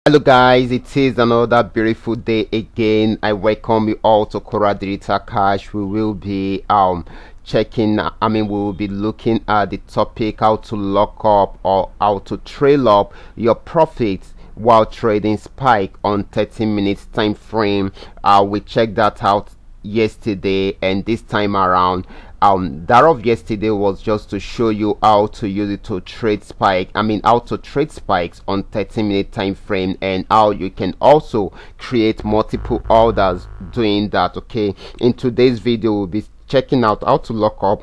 Hello guys, it is another beautiful day again. I welcome you all to Qora Digital Cash. We will be checking, we will be looking at the topic how to lock up or how to trail up your profits while trading spike on 30 minutes time frame. We checked that out yesterday, and this time around that of yesterday was just to show you how to use it to trade how to trade spikes on 30-minute time frame, and how you can also create multiple orders doing that. Okay, in today's video we'll be checking out how to lock up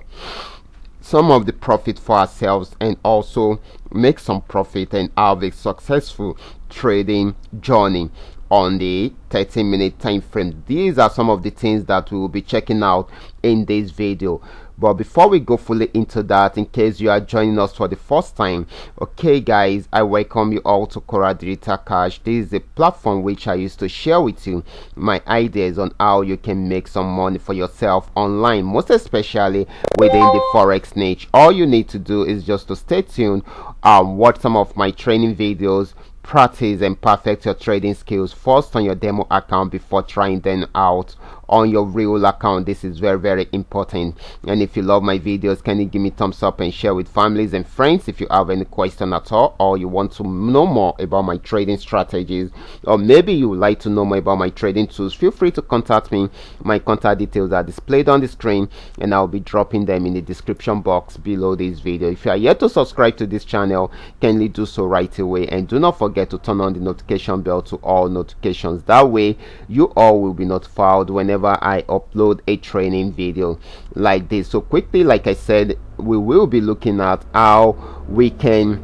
some of the profit for ourselves and also make some profit and have a successful trading journey on the 30-minute time frame. These are some of the things that we will be checking out in this video. But before we go fully into that, in case you are joining us for the first time, okay guys, I welcome you all to Qora Digital Cash. This is a platform which I used to share with you my ideas on how you can make some money for yourself online, most especially within the Forex niche. All you need to do is just to stay tuned, watch some of my training videos, practice and perfect your trading skills first on your demo account before trying them out on your real account. This is very important. And if you love my videos, can you give me thumbs up and share with families and friends? If you have any question at all, or you want to know more about my trading strategies, or maybe you would like to know more about my trading tools, feel free to contact me. My contact details are displayed on the screen, and I'll be dropping them in the description box below this video. If you are yet to subscribe to this channel, kindly do so right away, and do not forget to turn on the notification bell to all notifications. That way you all will be notified whenever I upload a training video like this. So quickly, like I said, we will be looking at how we can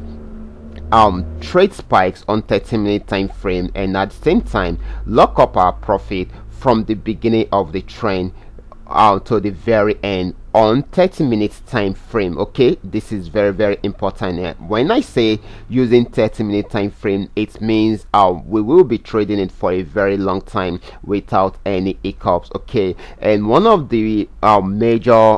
trade spikes on 30-minute time frame, and at the same time lock up our profit from the beginning of the trend to the very end on 30 minutes time frame. Okay, this is very important. When I say using 30-minute time frame, it means we will be trading it for a very long time without any hiccups. Okay, and one of the major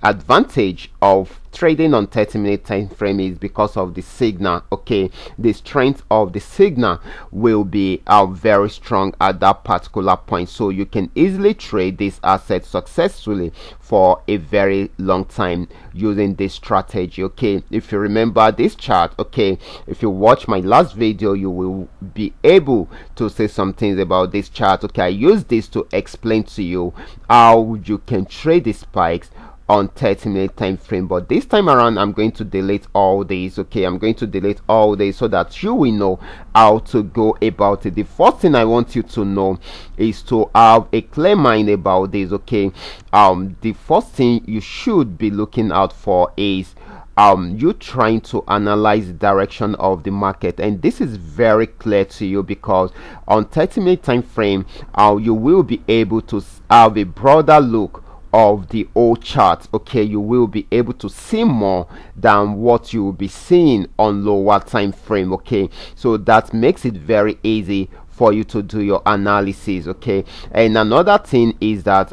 advantage of trading on 30-minute time frame is because of the signal. Okay, the strength of the signal will be very strong at that particular point, so you can easily trade this asset successfully for a very long time using this strategy. Okay, if you remember this chart, okay, if you watch my last video, you will be able to say some things about this chart. Okay, I use this to explain to you how you can trade the spikes on 30-minute time frame, but this time around I'm going to delete all these. Okay, I'm going to delete all these so that you will know how to go about it. The first thing I want you to know is to have a clear mind about this. Okay, the first thing you should be looking out for is you trying to analyze the direction of the market, and this is very clear to you because on 30-minute time frame you will be able to have a broader look of the whole chart. Okay, you will be able to see more than what you will be seeing on lower time frame. Okay, so that makes it very easy for you to do your analysis. Okay, and another thing is that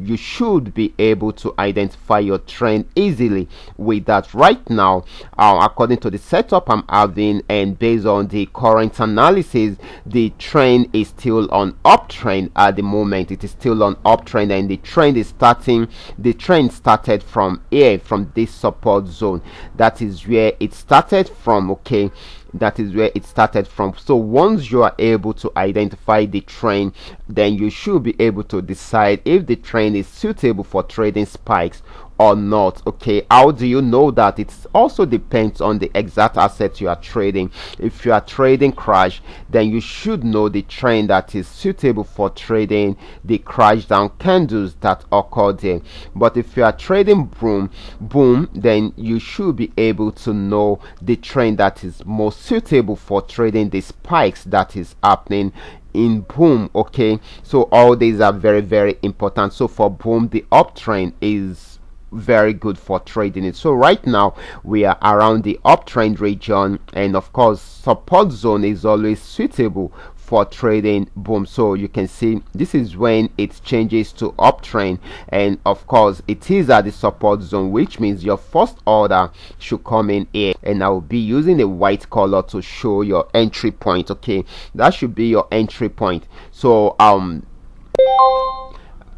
you should be able to identify your trend easily with that. Right now, according to the setup I'm having and based on the current analysis, the trend is still on uptrend at the moment. It is still on uptrend, and the trend started from here, from this support zone. That is where it started from. Okay, that is where it started from. So once you are able to identify the trend, then you should be able to decide if the trend is suitable for trading spikes or not. Okay, how do you know that? It also depends on the exact asset you are trading. If you are trading crash, then you should know the trend that is suitable for trading the crash down candles that occur there. But if you are trading boom, then you should be able to know the trend that is more suitable for trading the spikes that is happening in boom. Okay, so all these are very important. So for boom, the uptrend is very good for trading it. So right now we are around the uptrend region, and of course support zone is always suitable for trading. Boom, so you can see this is when it changes to uptrend, and of course it is at the support zone, which means your first order should come in here, and I will be using a white color to show your entry point. Okay, that should be your entry point. So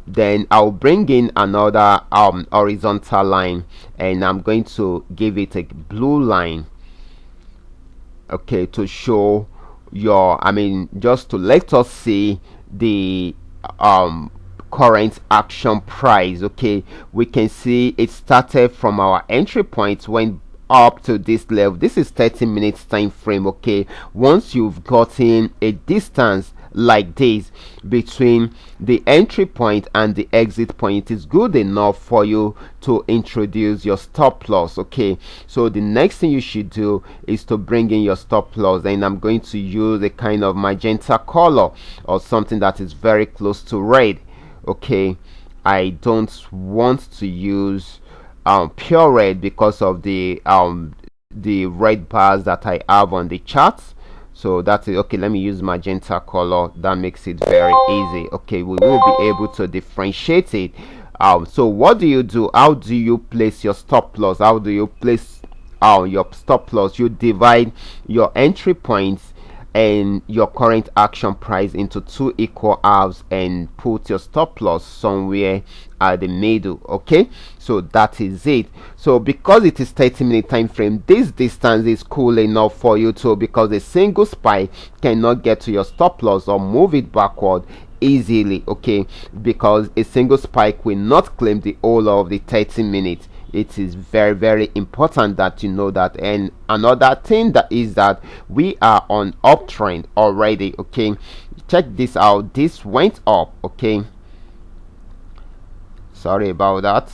then I'll bring in another horizontal line, and I'm going to give it a blue line, okay, to show your, just to let us see the current action price. Okay, we can see it started from our entry point, went up to this level. This is 30 minutes time frame. Okay, once you've gotten a distance like this between the entry point and the exit point, it is good enough for you to introduce your stop loss. Okay, so the next thing you should do is to bring in your stop loss, and I'm going to use a kind of magenta color or something that is very close to red. Okay, I don't want to use pure red because of the red bars that I have on the charts. So that's it. Okay, let me use magenta color. That makes it very easy. Okay, we will be able to differentiate it. So what do you do? How do you place your stop loss? How do you place your stop loss? You divide your entry points and your current action price into two equal halves and put your stop loss somewhere at the middle. Okay, so that is it. So because it is 30-minute time frame, this distance is cool enough for you to, because a single spike cannot get to your stop loss or move it backward easily. Okay, because a single spike will not claim the whole of the 30 minutes. It is very, very important that you know that. And another thing that is that we are on uptrend already. Okay, check this out. This went up. Okay, sorry about that.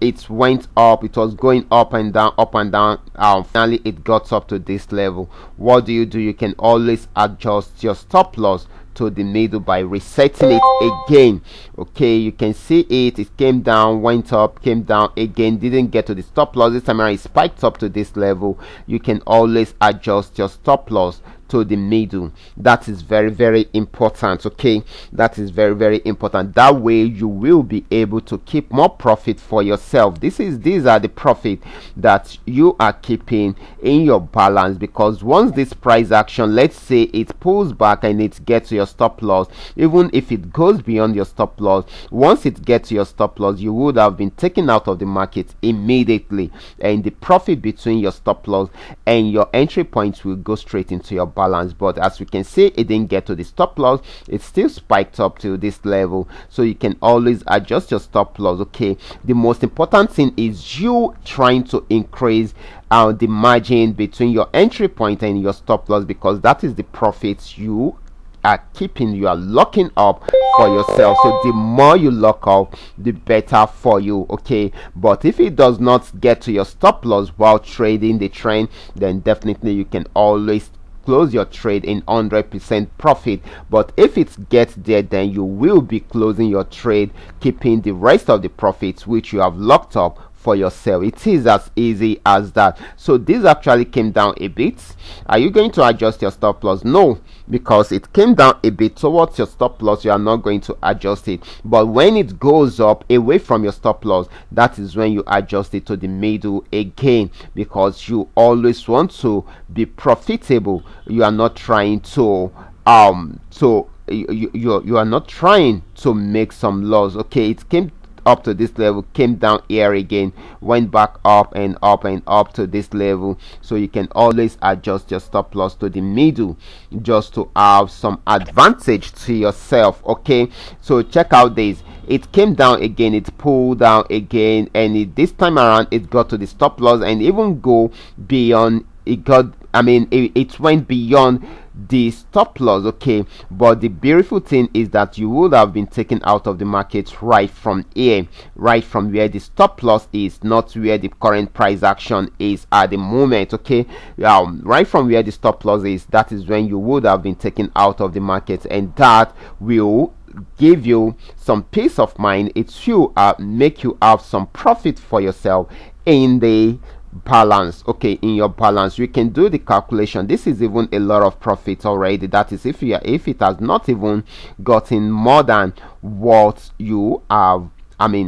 It went up. It was going up and down, up and down. Finally it got up to this level. What do? You can always adjust your stop loss to the middle by resetting it again. Okay, you can see it came down, went up, came down again, didn't get to the stop loss. This time around it spiked up to this level. You can always adjust your stop loss to the middle. That is very, very important. Okay, that is very, very important. That way you will be able to keep more profit for yourself. These are the profit that you are keeping in your balance, because once this price action, let's say it pulls back and it gets to your stop loss, even if it goes beyond your stop loss, once it gets to your stop loss, you would have been taken out of the market immediately, and the profit between your stop loss and your entry points will go straight into your balance. But as we can see, it didn't get to the stop loss. It still spiked up to this level, so you can always adjust your stop loss. Okay, the most important thing is you trying to increase the margin between your entry point and your stop loss, because that is the profits you are keeping, you are locking up for yourself. So the more you lock up, the better for you. Okay, but if it does not get to your stop loss while trading the trend, then definitely you can always close your trade in 100% profit. But if it gets there, then you will be closing your trade, keeping the rest of the profits which you have locked up for yourself. It is as easy as that. So this actually came down a bit. Are you going to adjust your stop loss? No, because it came down a bit towards your stop loss, you are not going to adjust it. But when it goes up away from your stop loss, that is when you adjust it to the middle again, because you always want to be profitable. You are not trying to you are not trying to make some loss. Okay, it came up to this level, came down here again, went back up and up and up to this level. So you can always adjust your stop loss to the middle just to have some advantage to yourself. Okay, so check out this. It came down again, it pulled down again, and this time around it got to the stop loss and even go beyond. It went beyond the stop loss. Okay, but the beautiful thing is that you would have been taken out of the market right from here, right from where the stop loss is, not where the current price action is at the moment. Okay, right from where the stop loss is, that is when you would have been taken out of the market, and that will give you some peace of mind. It should make you have some profit for yourself in the balance. Okay, in your balance you can do the calculation. This is even a lot of profit already. That is if it has not even gotten more than what you have,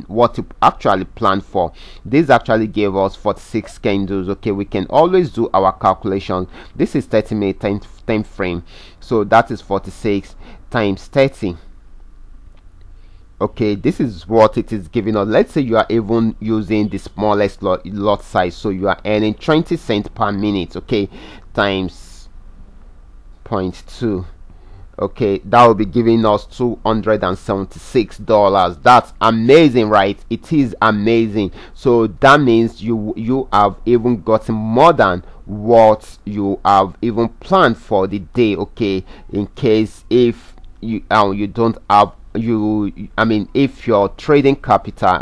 what you actually planned for. This actually gave us 46 candles. Okay, we can always do our calculation. This is 30-minute time frame, so that is 46 times 30. Okay, this is what it is giving us. Let's say you are even using the smallest lot size, so you are earning 20 cents per minute. Okay, times 0.2. Okay, that will be giving us $276. That's amazing, right? It is amazing. So that means you have even gotten more than what you have even planned for the day. Okay, in case if you don't have if your trading capital,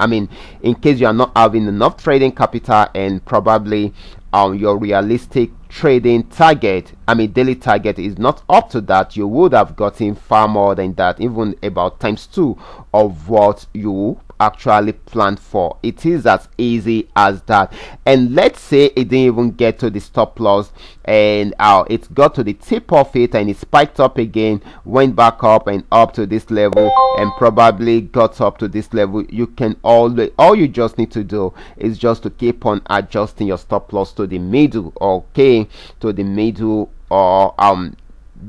in case you are not having enough trading capital, and probably your realistic trading target, daily target, is not up to that, you would have gotten far more than that, even about ×2 of what you actually planned for. It is as easy as that. And let's say it didn't even get to the stop loss, and it got to the tip of it, and it spiked up again, went back up and up to this level, and probably got up to this level. You can all you just need to do is just to keep on adjusting your stop loss to the middle. Okay, to the middle, or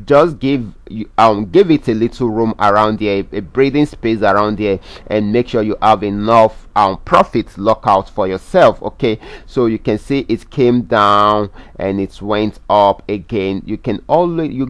just give it a little room around here, a breathing space around here, and make sure you have enough profit lockout for yourself. Okay, so you can see it came down and it went up again. You can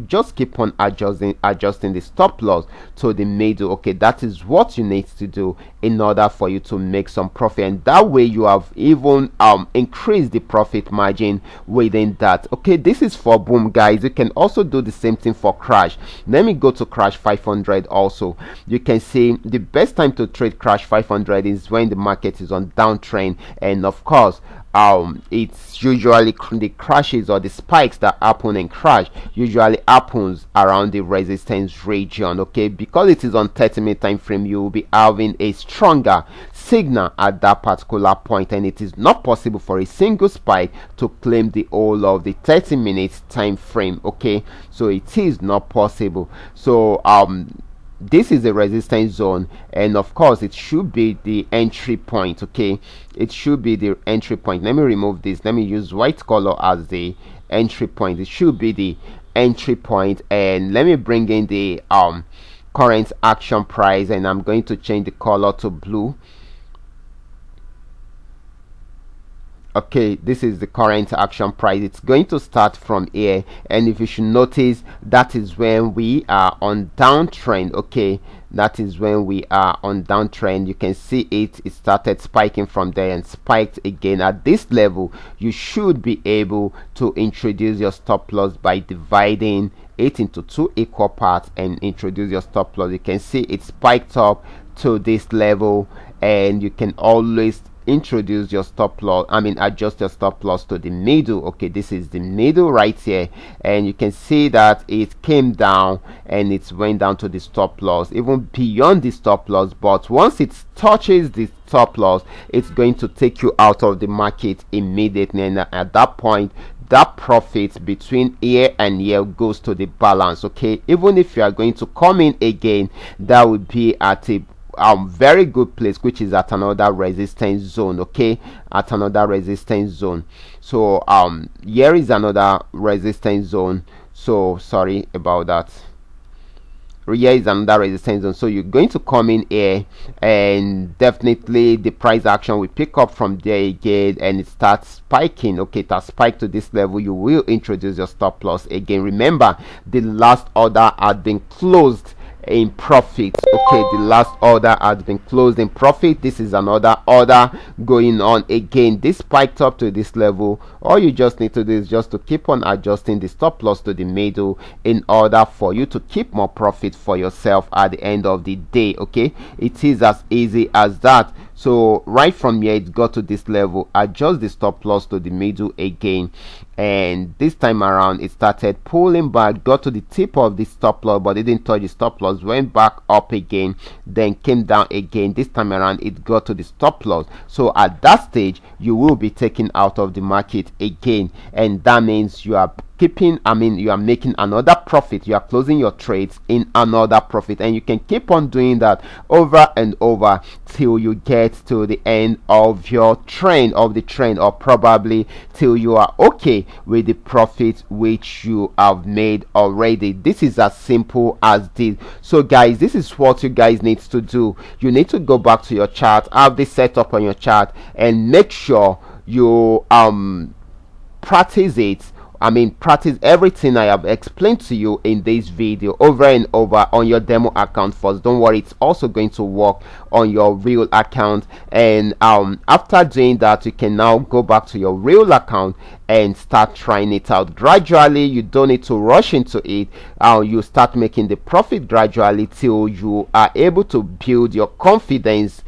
just keep on adjusting the stop loss to the middle. Okay, that is what you need to do in order for you to make some profit, and that way you have even increased the profit margin within that. Okay, this is for boom, guys. You can also do the same thing for crash. Let me go to crash 500 also. You can see the best time to trade crash 500 is when the market is on downtrend, and of course it's usually the crashes or the spikes that happen in crash usually happens around the resistance region. Okay, because it is on 30-minute time frame, you will be having a stronger signal at that particular point, and it is not possible for a single spike to claim the whole of the 30-minute time frame. Okay, so it is not possible. So this is a resistance zone, and of course it should be the entry point. Okay, it should be the entry point. Let me remove this. Let me use white color as the entry point. It should be the entry point, and let me bring in the current action price, and I'm going to change the color to blue. Okay, this is the current action price. It's going to start from here, and if you should notice, that is when we are on downtrend. Okay, that is when we are on downtrend. You can see it started spiking from there and spiked again at this level. You should be able to introduce your stop loss by dividing it into 2 equal parts and introduce your stop loss. You can see it spiked up to this level, and you can always introduce your stop loss, adjust your stop loss to the middle. Okay, this is the middle right here, and you can see that it came down and it went down to the stop loss, even beyond the stop loss. But once it touches the stop loss, it's going to take you out of the market immediately, and at that point that profit between here and here goes to the balance. Okay, even if you are going to come in again, that would be at a very good place, which is at another resistance zone. Okay, at another resistance zone. So here is another resistance zone. So sorry about that. Here is another resistance zone. So you're going to come in here, and definitely the price action will pick up from there again, and it starts spiking. Okay, it has spiked to this level. You will introduce your stop loss again. Remember, the last order had been closed in profit. Okay, the last order has been closed in profit. This is another order going on again. This spiked up to this level. All you just need to do is just to keep on adjusting the stop loss to the middle in order for you to keep more profit for yourself at the end of the day. Okay, it is as easy as that. So right from here it got to this level, adjust the stop loss to the middle again, and this time around it started pulling back, got to the tip of the stop loss but it didn't touch the stop loss, went back up again, then came down again. This time around it got to the stop loss. So at that stage you will be taken out of the market again, and that means you are keeping, you are making another profit. You are closing your trades in another profit, and you can keep on doing that over and over till you get to the end of your trend, or probably till you are okay with the profit which you have made already. This is as simple as this. So guys, this is what you guys need to do. You need to go back to your chart, have this set up on your chart, and make sure you practice it. Practice everything I have explained to you in this video over and over on your demo account first. Don't worry, it's also going to work on your real account. And after doing that, you can now go back to your real account and start trying it out gradually. You don't need to rush into it. You start making the profit gradually till you are able to build your confidence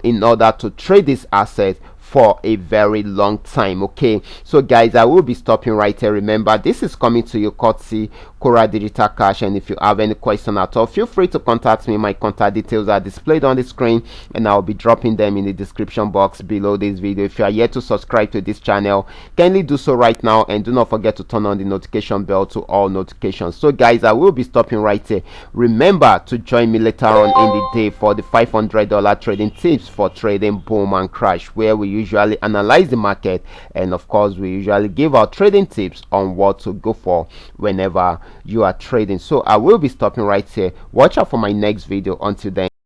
in order to trade this asset for a very long time. Okay, so guys, I will be stopping right here. Remember, this is coming to you courtesy Qora Digital Cash, and if you have any question at all, feel free to contact me. My contact details are displayed on the screen, and I'll be dropping them in the description box below this video. If you are yet to subscribe to this channel, kindly do so right now, and do not forget to turn on the notification bell to all notifications. So guys, I will be stopping right here. Remember to join me later on in the day for the $500 trading tips for trading boom and crash, where we usually analyze the market, and of course we usually give out trading tips on what to go for whenever you are trading. So I will be stopping right here. Watch out for my next video. Until then.